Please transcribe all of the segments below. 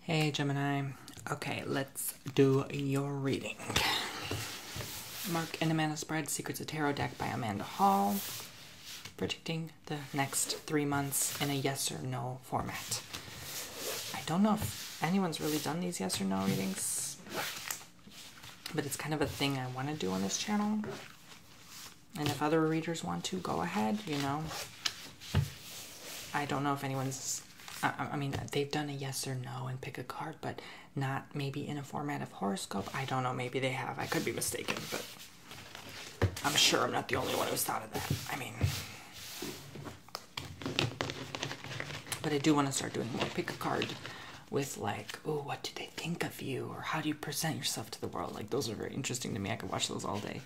Hey Gemini. Okay, let's do your reading. Mark and Amanda Spread, Secrets of Tarot deck by Amanda Hall. Predicting the next 3 months in a yes or no format. I don't know if anyone's really done these yes or no readings, but it's kind of a thing I want to do on this channel. And if other readers want to, go ahead, you know. I don't know if anyone's... I mean, they've done a yes or no and pick a card, but not maybe in a format of horoscope. I don't know. Maybe they have. I could be mistaken, but I'm sure I'm not the only one who's thought of that. I mean, but I do want to start doing more pick a card with like, oh, what do they think of you? Or how do you present yourself to the world? Like, those are very interesting to me. I could watch those all day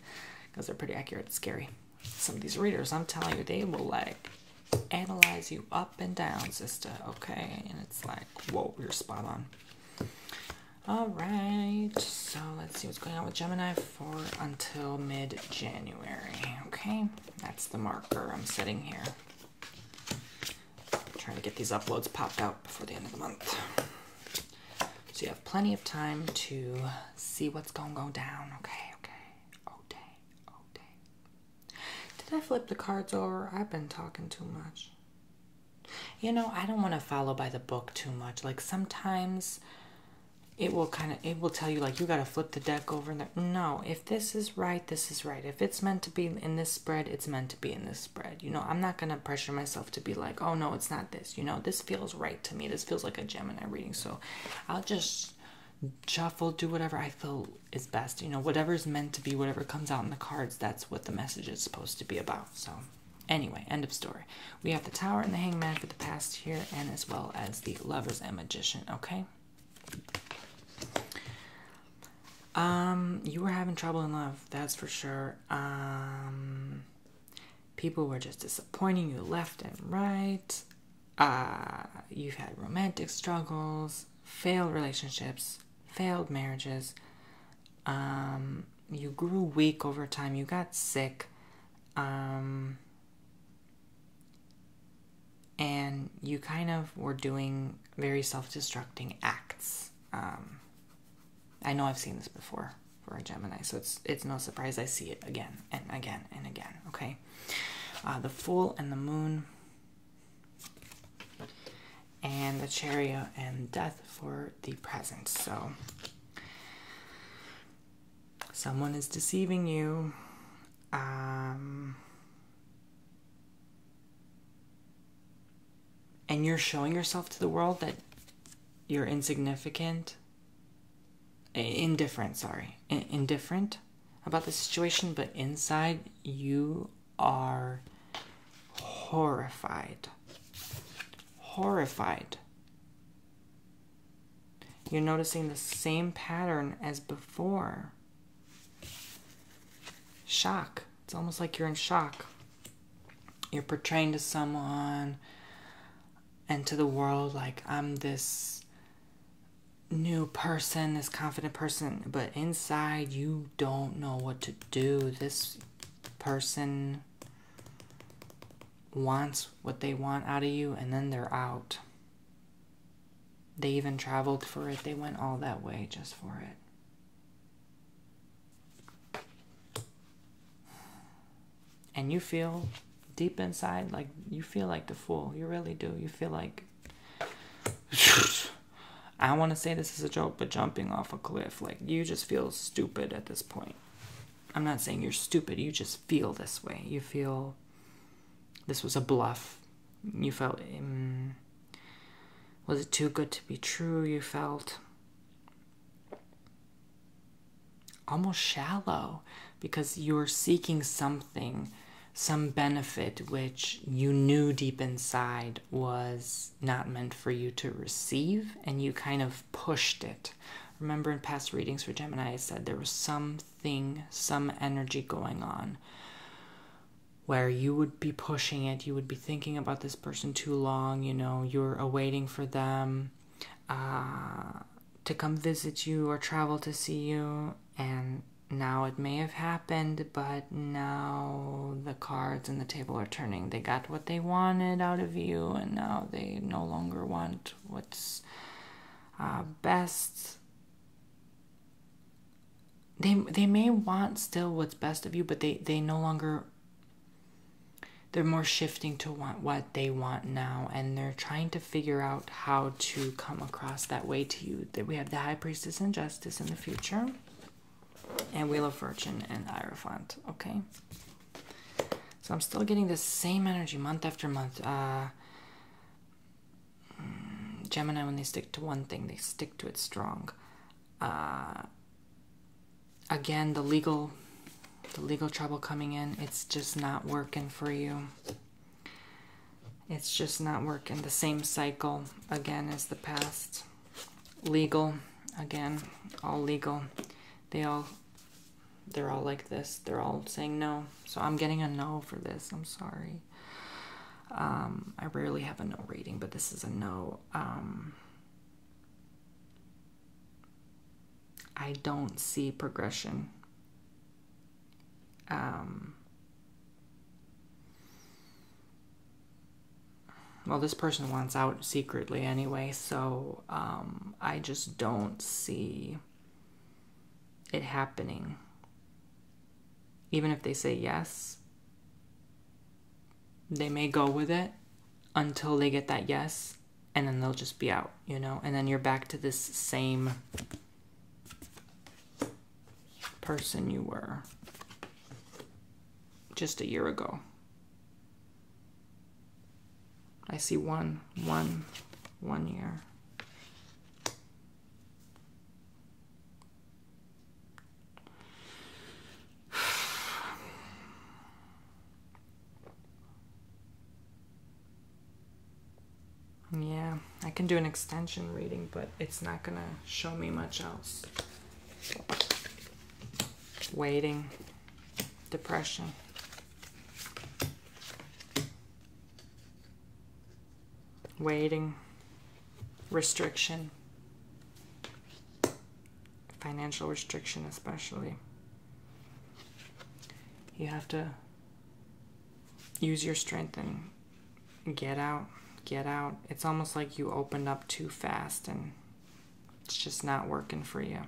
because they're pretty accurate. It's scary. Some of these readers, I'm telling you, they will like analyze you up and down, sister, okay? And it's like, whoa, you're spot on. All right, so let's see what's going on with Gemini for until mid-January, okay? That's the marker I'm setting here. I'm trying to get these uploads popped out before the end of the month. So you have plenty of time to see what's going to go down, okay? Did I flip the cards over? I've been talking too much. You know, I don't want to follow by the book too much. Like, sometimes it will tell you, like, you got to flip the deck over. No, if this is right, this is right. If it's meant to be in this spread, it's meant to be in this spread. You know, I'm not going to pressure myself to be like, oh, no, it's not this. You know, this feels right to me. This feels like a Gemini reading. So I'll just shuffle, do whatever I feel is best. You know, whatever is meant to be, whatever comes out in the cards, that's what the message is supposed to be about. So anyway, end of story. We have the Tower and the Hangman for the past here, and as well as the Lovers and Magician, okay? You were having trouble in love, that's for sure. People were just disappointing you left and right. You've had romantic struggles, failed relationships, failed marriages. You grew weak over time. You got sick. And you kind of were doing very self-destructing acts. I know I've seen this before for a Gemini, so it's no surprise I see it again and again and again, okay? The Fool and the Moon, and the Chariot and Death for the present. So someone is deceiving you. And you're showing yourself to the world that you're indifferent about the situation, but inside you are horrified. You're noticing the same pattern as before. Shock. It's almost like you're in shock. You're portraying to someone and to the world like, I'm this new person, this confident person, but inside you don't know what to do. This person wants what they want out of you, and then they're out. They even traveled for it. They went all that way just for it. And you feel deep inside like you feel like the fool. You really do. You feel like I don't want to say this is a joke, but jumping off a cliff. Like, you just feel stupid at this point. I'm not saying you're stupid. You just feel this way. You feel this was a bluff. You felt, was it too good to be true? You felt almost shallow because you were seeking something, some benefit, which you knew deep inside was not meant for you to receive, and you kind of pushed it. Remember in past readings for Gemini, I said there was something, some energy going on where you would be pushing it, you would be thinking about this person too long, you know, you're awaiting for them to come visit you or travel to see you, and now it may have happened, but now the cards and the table are turning. They got what they wanted out of you, and now they no longer want what's best. They may want still what's best of you, but they no longer, they're more shifting to want what they want now, and they're trying to figure out how to come across that way to you. That we have the High Priestess and Justice in the future, and Wheel of Fortune and Hierophant, okay? So I'm still getting the same energy month after month. Gemini, when they stick to one thing, they stick to it strong. Again, the legal trouble coming in, it's just not working for you. It's just not working. The same cycle again as the past. Legal, again, all legal. They're all like this. They're all saying no. So I'm getting a no for this. I'm sorry. I rarely have a no reading, but this is a no. I don't see progression. Well, this person wants out secretly anyway, so I just don't see it happening. Even if they say yes, they may go with it until they get that yes, and then they'll just be out, you know? And then you're back to this same person you were just a year ago. I see one year. Yeah, I can do an extension reading, but it's not gonna show me much else. Waiting, depression. Waiting, restriction, financial restriction especially. You have to use your strength and get out. It's almost like you opened up too fast and it's just not working for you,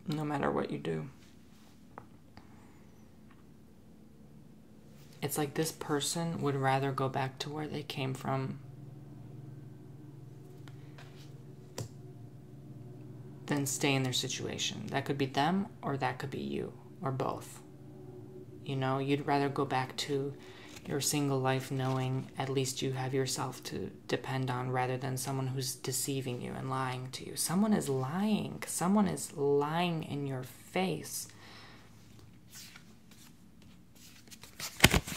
no matter what you do. It's like this person would rather go back to where they came from than stay in their situation. That could be them or that could be you or both. You know, you'd rather go back to your single life knowing at least you have yourself to depend on rather than someone who's deceiving you and lying to you. Someone is lying. Someone is lying in your face.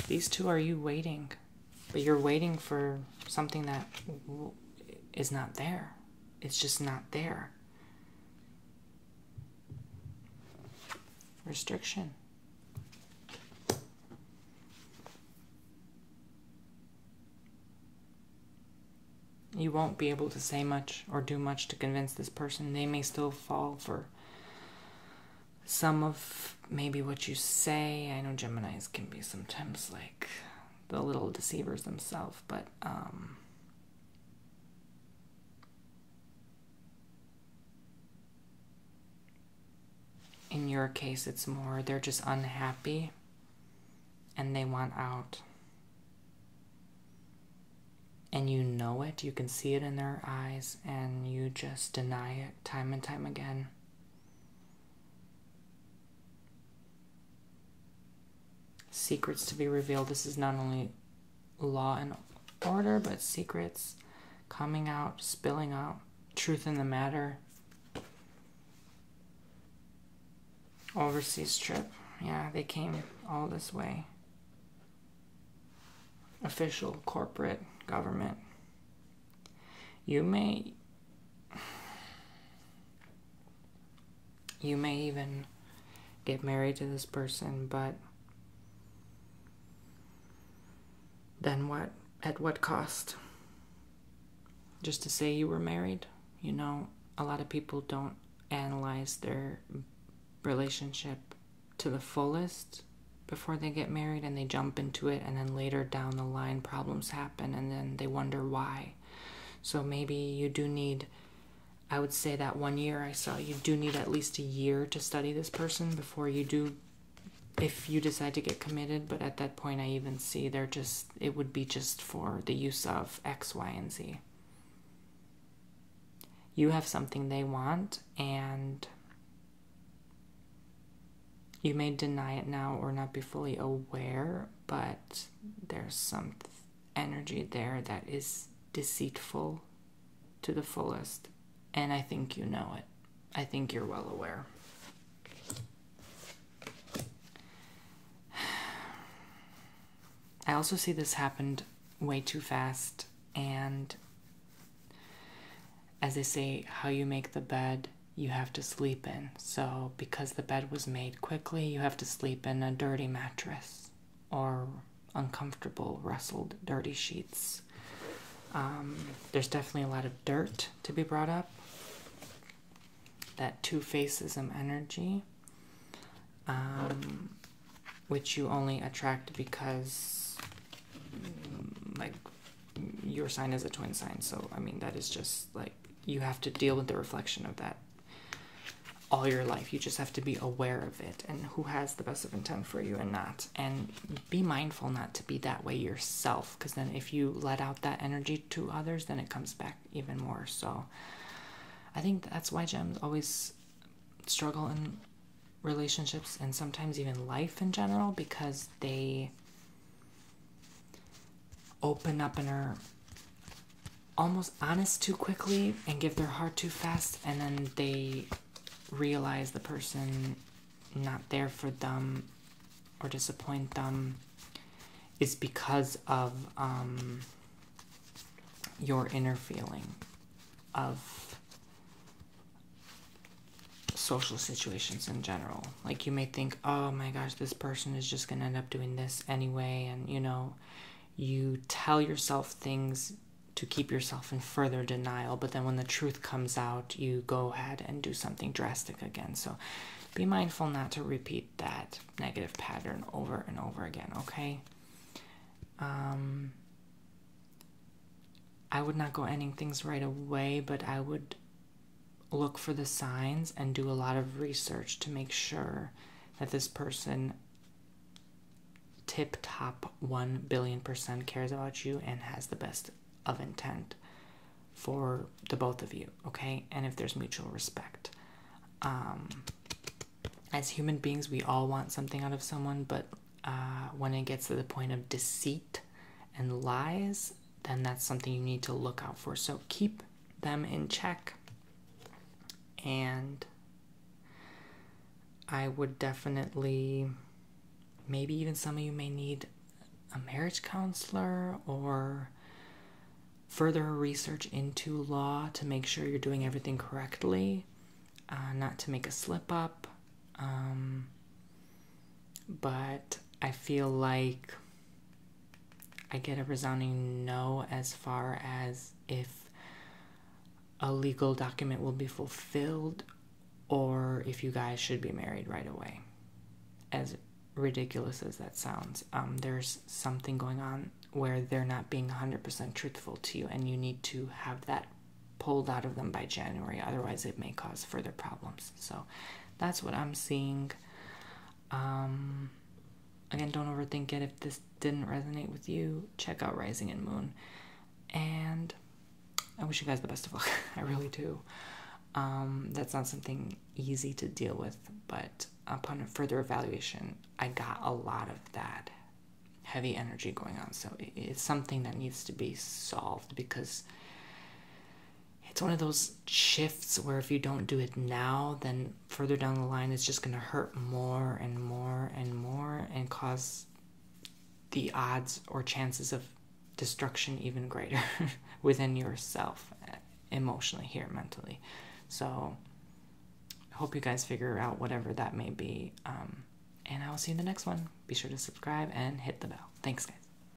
These two are you waiting, but you're waiting for something that is not there. It's just not there. Restriction. You won't be able to say much or do much to convince this person. They may still fall for some of maybe what you say. I know Geminis can be sometimes like the little deceivers themselves, but in your case, it's more they're just unhappy and they want out. And you know it, you can see it in their eyes, and you just deny it time and time again. Secrets to be revealed. This is not only law and order, but secrets coming out, spilling out, truth in the matter. Overseas trip. Yeah, they came all this way. Official, corporate, government. You may even get married to this person, but then what? At what cost? Just to say you were married? You know, a lot of people don't analyze their relationship to the fullest before they get married, and they jump into it, and then later down the line problems happen and then they wonder why. So maybe you do need I would say that 1 year I saw you do need at least a year to study this person before you do, if you decide to get committed. But at that point I even see it would be just for the use of X, Y, and Z. You have something they want, and you may deny it now or not be fully aware, but there's some energy there that is deceitful to the fullest. And I think you know it. I think you're well aware. I also see this happened way too fast. And as they say, how you make the bed, you have to sleep in. So because the bed was made quickly, you have to sleep in a dirty mattress or uncomfortable, rustled, dirty sheets. There's definitely a lot of dirt to be brought up. That two-facism energy, which you only attract because, like, your sign is a twin sign. So, I mean, that is just, like, you have to deal with the reflection of that all your life. You just have to be aware of it and who has the best of intent for you and not. And be mindful not to be that way yourself, because then if you let out that energy to others, then it comes back even more. So I think that's why gems always struggle in relationships and sometimes even life in general, because they open up and are almost honest too quickly and give their heart too fast, and then they realize the person not there for them or disappoint them is because of your inner feeling of social situations in general. Like, you may think, oh my gosh, this person is just gonna end up doing this anyway, and you tell yourself things to keep yourself in further denial, but then when the truth comes out, you go ahead and do something drastic again. So be mindful not to repeat that negative pattern over and over again, okay? I would not go ending things right away, but I would look for the signs and do a lot of research to make sure that this person tip-top 1,000,000,000% cares about you and has the best of intent for the both of you, okay? And if there's mutual respect. As human beings, we all want something out of someone, but when it gets to the point of deceit and lies, then that's something you need to look out for. So keep them in check. And I would definitely, maybe even some of you may need a marriage counselor or further research into law to make sure you're doing everything correctly, not to make a slip up. But I feel like I get a resounding no as far as if a legal document will be fulfilled or if you guys should be married right away. As ridiculous as that sounds, there's something going on where they're not being 100% truthful to you, and you need to have that pulled out of them by January. Otherwise, it may cause further problems. So that's what I'm seeing. Again, don't overthink it. If this didn't resonate with you, check out Rising and Moon. And I wish you guys the best of luck. I really do. That's not something easy to deal with, but upon a further evaluation, I got a lot of that heavy energy going on. So it's something that needs to be solved, because it's one of those shifts where if you don't do it now, then further down the line, it's just going to hurt more and more and more and cause the odds or chances of destruction even greater within yourself, emotionally, here, mentally. So I hope you guys figure out whatever that may be. And I will see you in the next one. Be sure to subscribe and hit the bell. Thanks, guys.